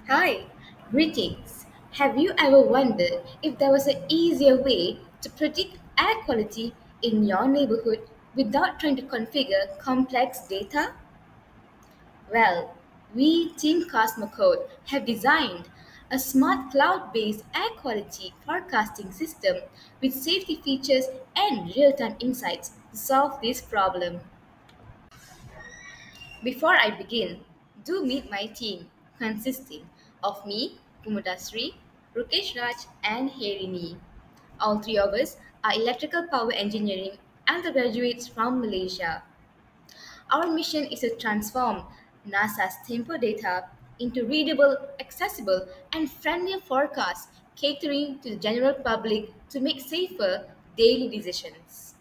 Hi, greetings. Have you ever wondered if there was an easier way to predict air quality in your neighborhood without trying to configure complex data? Well, we Team Cosmocode have designed a smart cloud-based air quality forecasting system with safety features and real-time insights to solve this problem. Before I begin, do meet my team consisting of me, Kumudasri, Rukesh Raj, and Herini. All three of us are electrical power engineering undergraduates from Malaysia. Our mission is to transform NASA's tempo data into readable, accessible, and friendlier forecasts catering to the general public to make safer daily decisions.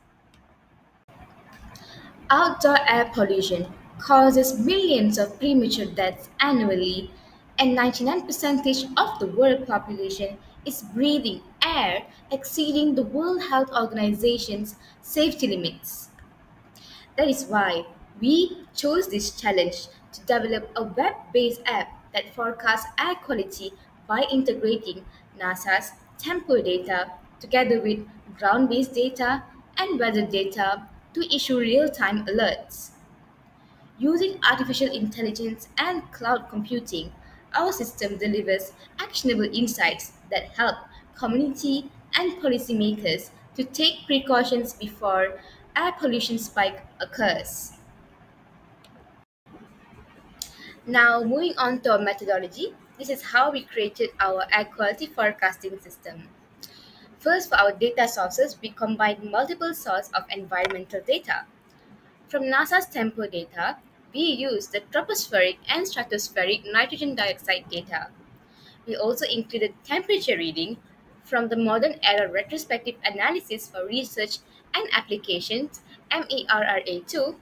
Outdoor air pollution causes millions of premature deaths annually, and 99% of the world population is breathing air exceeding the World Health Organization's safety limits. That is why we chose this challenge to develop a web based app that forecasts air quality by integrating NASA's tempo data together with ground based data and weather data to issue real time alerts. Using artificial intelligence and cloud computing, our system delivers actionable insights that help community and policymakers to take precautions before air pollution spike occurs. Now, moving on to our methodology, this is how we created our air quality forecasting system. First, for our data sources, we combined multiple sources of environmental data. From NASA's tempo data, we use the tropospheric and stratospheric nitrogen dioxide data. We also included temperature reading from the Modern Era Retrospective Analysis for Research and Applications MERRA2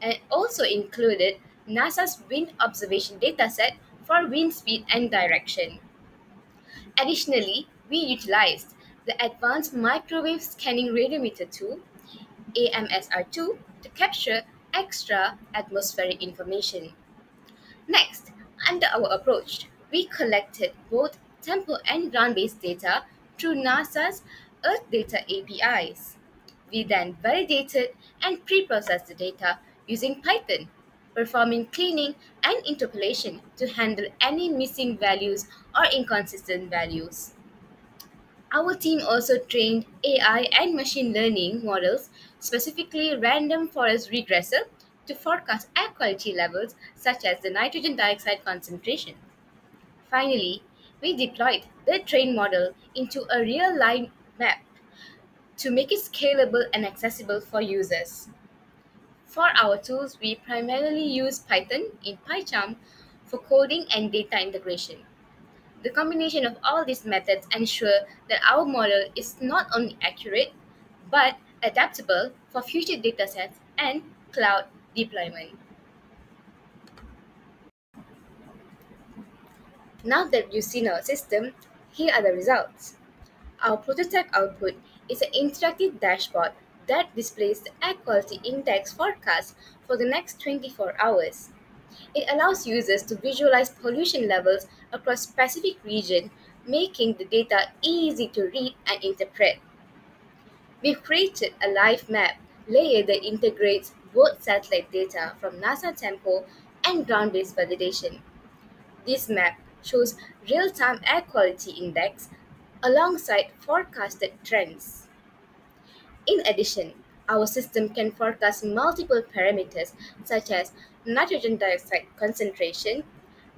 and also included NASA's wind observation dataset for wind speed and direction. Additionally, we utilized the Advanced Microwave Scanning Radiometer tool AMSR2 to capture extra atmospheric information. Next, under our approach, we collected both tempo and ground based data through NASA's Earth Data APIs. We then validated and pre processed the data using Python, performing cleaning and interpolation to handle any missing values or inconsistent values. Our team also trained AI and machine learning models, specifically random forest regressor, to forecast air quality levels such as the nitrogen dioxide concentration. Finally, we deployed the trained model into a real line map to make it scalable and accessible for users. For our tools, we primarily use Python in PyCharm for coding and data integration. The combination of all these methods ensure that our model is not only accurate but adaptable for future datasets and cloud deployment. Now that you've seen our system, here are the results. Our prototype output is an interactive dashboard that displays the air quality index forecast for the next 24 hours. It allows users to visualize pollution levels across specific regions, making the data easy to read and interpret. We've created a live map layer that integrates both satellite data from NASA Tempo and ground-based validation. This map shows real-time air quality index alongside forecasted trends. In addition, our system can forecast multiple parameters such as nitrogen dioxide concentration,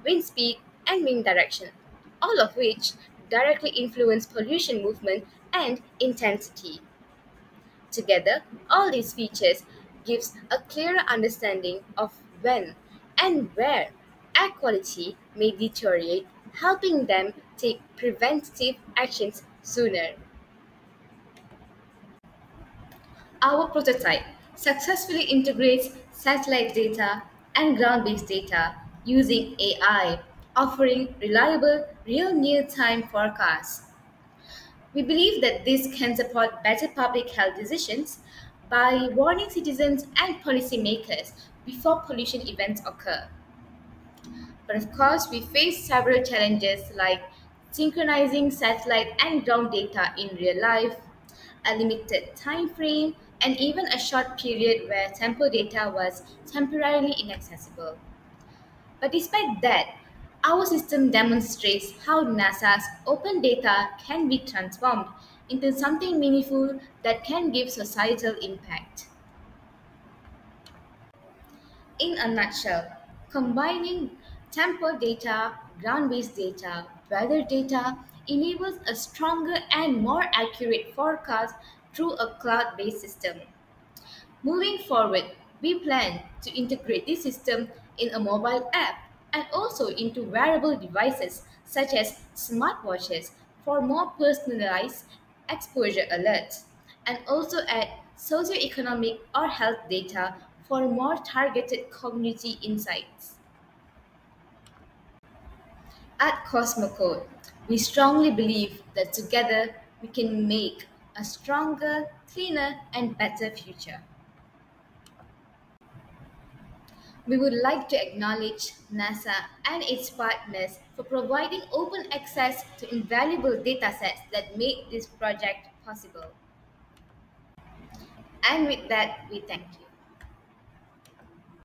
wind speed, and wind direction, all of which directly influence pollution movement and intensity. Together, all these features gives a clearer understanding of when and where air quality may deteriorate, helping them take preventative actions sooner. Our prototype successfully integrates satellite data and ground based data using AI, offering reliable, real near time forecasts. We believe that this can support better public health decisions by warning citizens and policymakers before pollution events occur. But of course, we face several challenges like synchronizing satellite and ground data in real life, a limited time frame, and even a short period where sample data was temporarily inaccessible. But despite that, our system demonstrates how NASA's open data can be transformed into something meaningful that can give societal impact. In a nutshell, combining temporal data, ground based data, weather data enables a stronger and more accurate forecast through a cloud based system. Moving forward, we plan to integrate this system in a mobile app and also into wearable devices such as smartwatches for more personalized exposure alerts, and also add socioeconomic or health data for more targeted community insights. At Cosmocode, we strongly believe that together we can make a stronger, cleaner, and better future. We would like to acknowledge NASA and its partners for providing open access to invaluable datasets that made this project possible. And with that, we thank you.